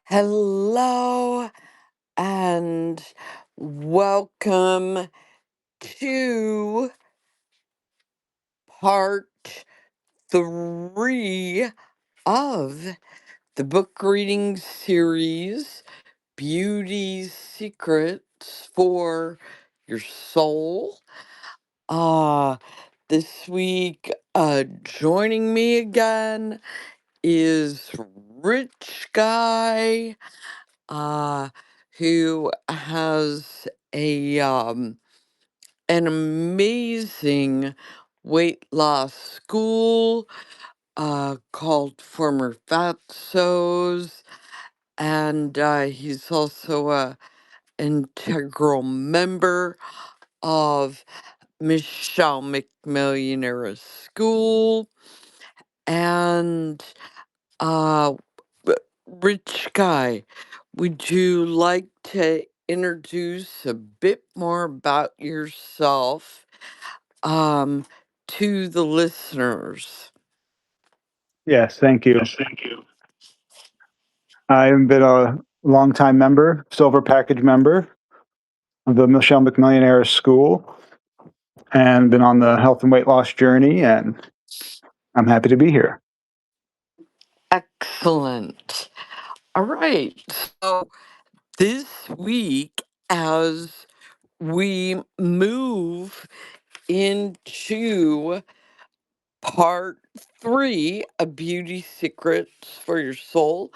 Hello and welcome to part three of the book reading series, Beauty Secrets for Your Soul. Uh, this week, joining me again is Rich Guy. uh, who has an amazing weight loss school called Former Fatsos, and he's also a integral member of Michelle McMillionaire's school. And uh, Rich Guy, would you like to introduce a bit more about yourself um, to the listeners? Yes, thank you. Yes, thank you. I've been a longtime member, silver package member of the Michelle McMillionaire School, and been on the health and weight loss journey, and I'm happy to be here. Excellent. All right. So this week, as we move into part three of Beauty Secrets for Your Soul,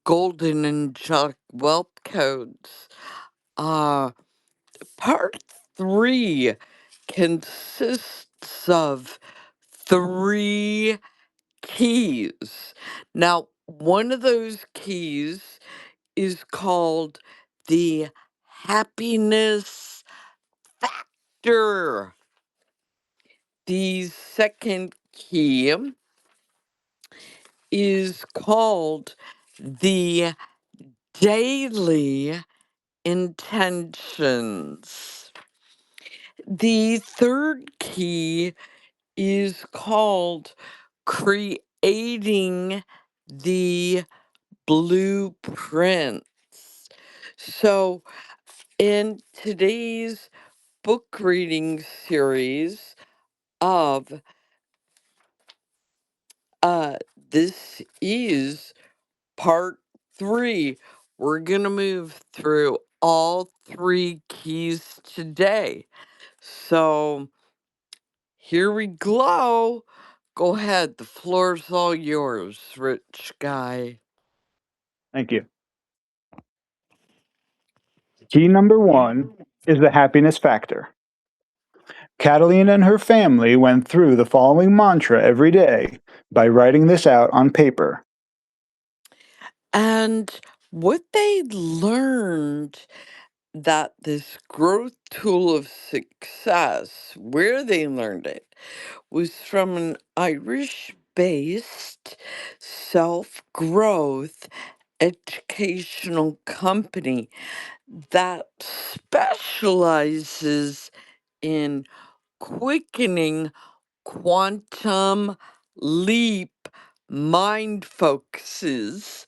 Golden Angelic Wealth Codes. Uh, Part three consists of three keys. Now, one of those keys is called the happiness factor. The second key is called the daily intentions. The third key is called creating the blueprints. So, in today's book reading series of uh this is part three, we're gonna move through all three keys today. So here we go. Go ahead, the floor's all yours, Rich Guy. Thank you. Key number one is the happiness factor. Catalina and her family went through the following mantra every day by writing this out on paper. And what they learned, that this growth tool of success, where they learned it, was from an Irish based self growth educational company that specializes in quickening quantum leap mind focuses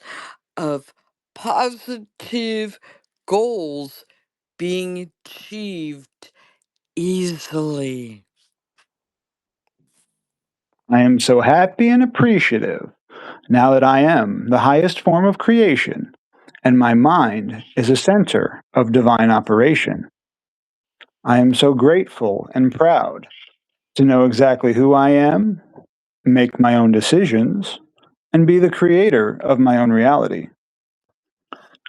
of positive goals being achieved easily. I am so happy and appreciative now that I am the highest form of creation, and my mind is a center of divine operation. I am so grateful and proud to know exactly who I am, make my own decisions, and be the creator of my own reality.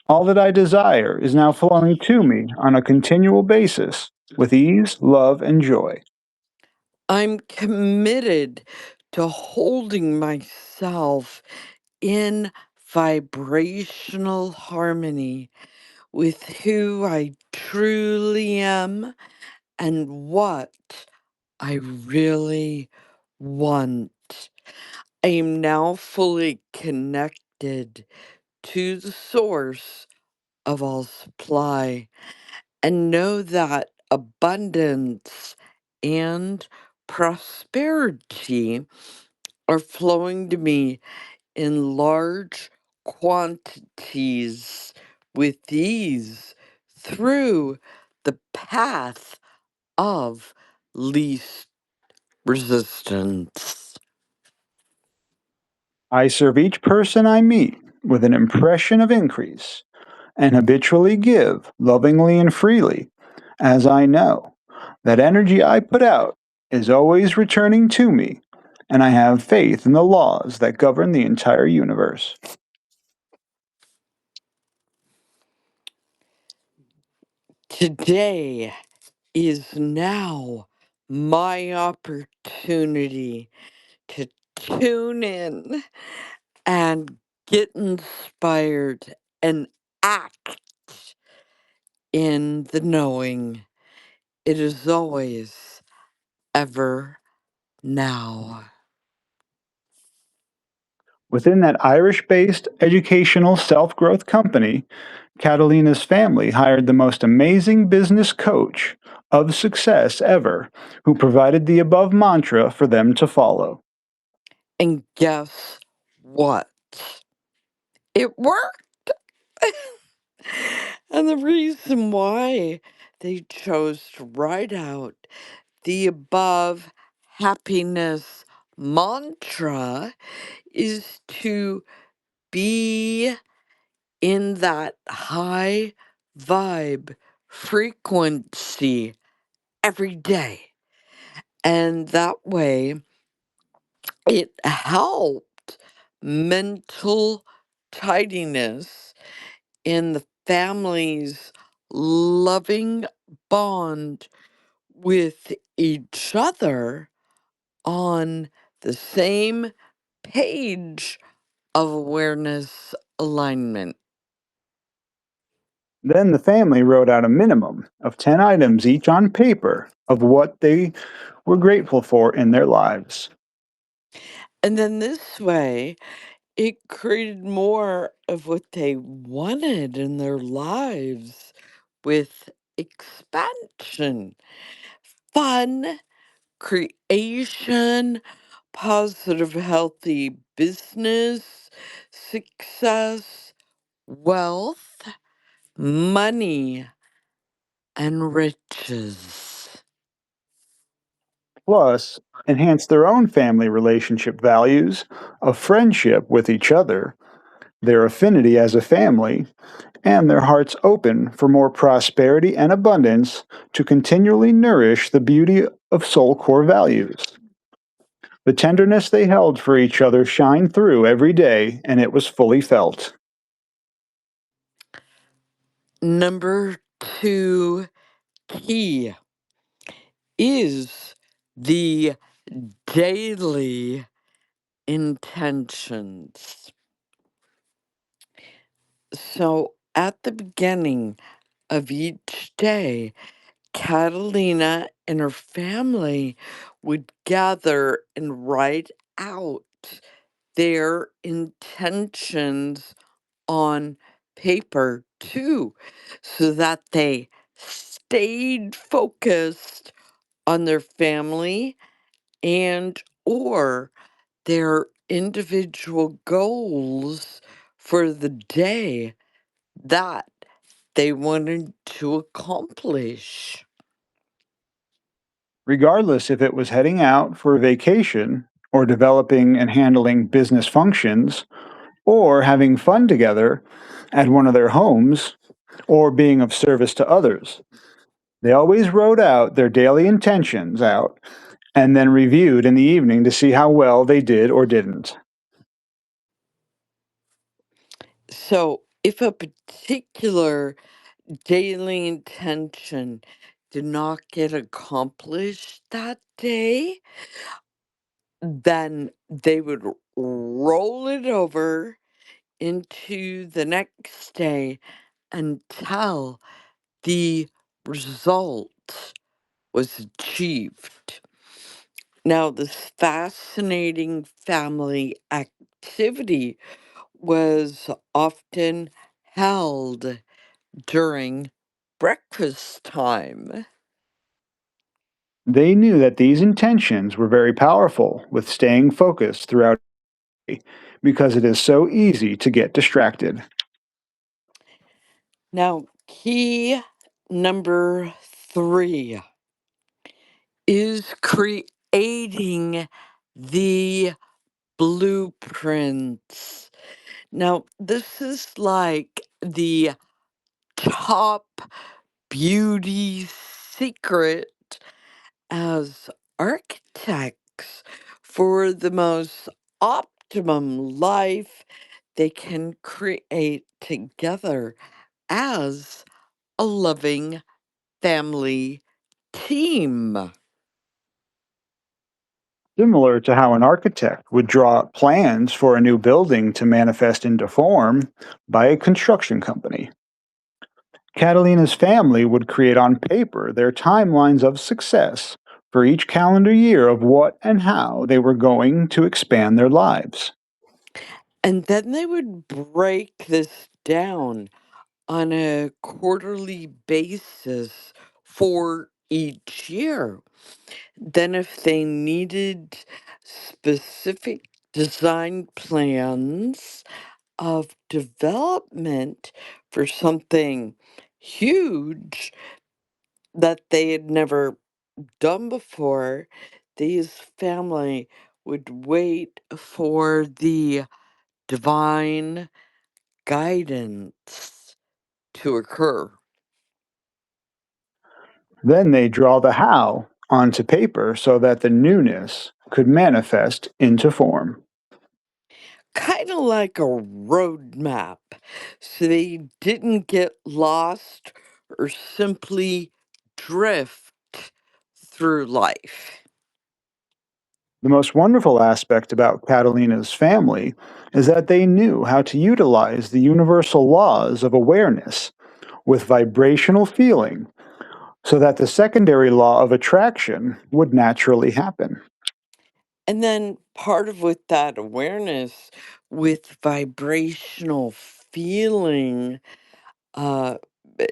All that I desire is now flowing to me on a continual basis with ease, love, and joy. I'm committed to holding myself in vibrational harmony with who I truly am and what I really want. I am now fully connected to the source of all supply and know that abundance and prosperity are flowing to me in large quantities with ease through the path of least resistance. I serve each person I meet with an impression of increase and habitually give lovingly and freely, as I know that energy I put out is always returning to me, and I have faith in the laws that govern the entire universe. Today is now my opportunity to tune in and get inspired and act in the knowing. It is always, ever now. Within that Irish based educational self growth company, Catalina's family hired the most amazing business coach of success ever, who provided the above mantra for them to follow. And guess what? It worked. And the reason why they chose to write out the above happiness mantra is to be in that high vibe frequency every day. And that way it helped mental tidiness in the family's loving bond with each other on the same page of awareness alignment. Then the family wrote out a minimum of 10 items each on paper of what they were grateful for in their lives. And then this way, it created more of what they wanted in their lives with expansion, fun, creation, positive, healthy business, success, wealth, money, and riches. Plus, enhance their own family relationship values of friendship with each other, their affinity as a family, and their hearts open for more prosperity and abundance to continually nourish the beauty of soul core values. The tenderness they held for each other shined through every day, and it was fully felt. Number two key is the daily intentions. So at the beginning of each day, Catalina and her family would gather and write out their intentions on paper too, so that they stayed focused on their family and or their individual goals for the day that they wanted to accomplish. Regardless if it was heading out for a vacation, or developing and handling business functions, or having fun together at one of their homes, or being of service to others. They always wrote out their daily intentions out and then reviewed in the evening to see how well they did or didn't. So if a particular daily intention did not get accomplished that day, then they would roll it over into the next day until the result was achieved. Now, this fascinating family activity was often held during breakfast time. They knew that these intentions were very powerful with staying focused throughout the day, because it is so easy to get distracted. Now, key number 3 is creating the blueprints. Now, this is like the top beauty secret as architects for the most optimum life they can create together as a loving family team. Similar to how an architect would draw up plans for a new building to manifest into form by a construction company. Catalina's family would create on paper their timelines of success for each calendar year of what and how they were going to expand their lives. And then they would break this down on a quarterly basis for each year. Then, if they needed specific design plans of development for something huge that they had never done before, these family would wait for the divine guidance to occur. Then they draw the how onto paper so that the newness could manifest into form. Kind of like a roadmap, so they didn't get lost or simply drift through life. The most wonderful aspect about Catalina's family is that they knew how to utilize the universal laws of awareness with vibrational feeling so that the secondary law of attraction would naturally happen. And then part of with that awareness with vibrational feeling uh be-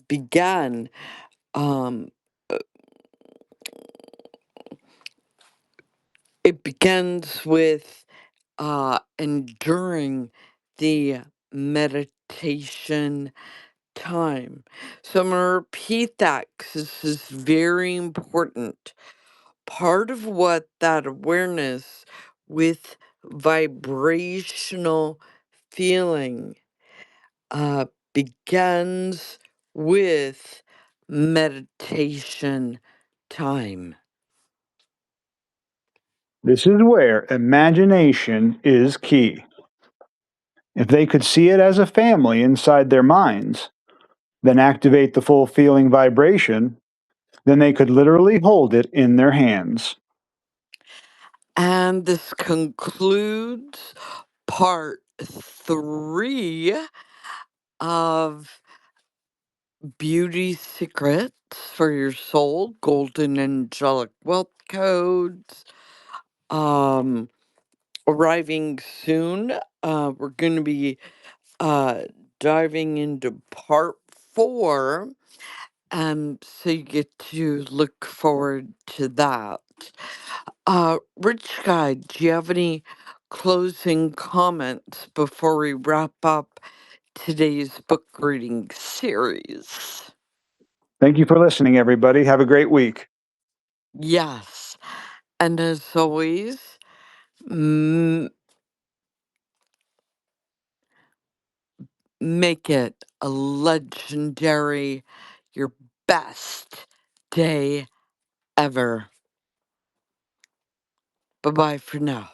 began um uh, it begins with enduring the meditation time. So I'm going to repeat that because this is very important. Part of what that awareness with vibrational feeling uh, begins with meditation time. This is where imagination is key. If they could see it as a family inside their minds, then activate the full feeling vibration, then they could literally hold it in their hands. And this concludes part 3 of Beauty Secrets for Your Soul, Golden Angelic Wealth Codes. Um, arriving soon. We're going to be uh, diving into part 4. So you get to look forward to that. Rich Guy, do you have any closing comments before we wrap up today's book reading series? Thank you for listening, everybody. Have a great week. Yes. And as always, m- make it a legendary, your best day ever. Bye bye for now.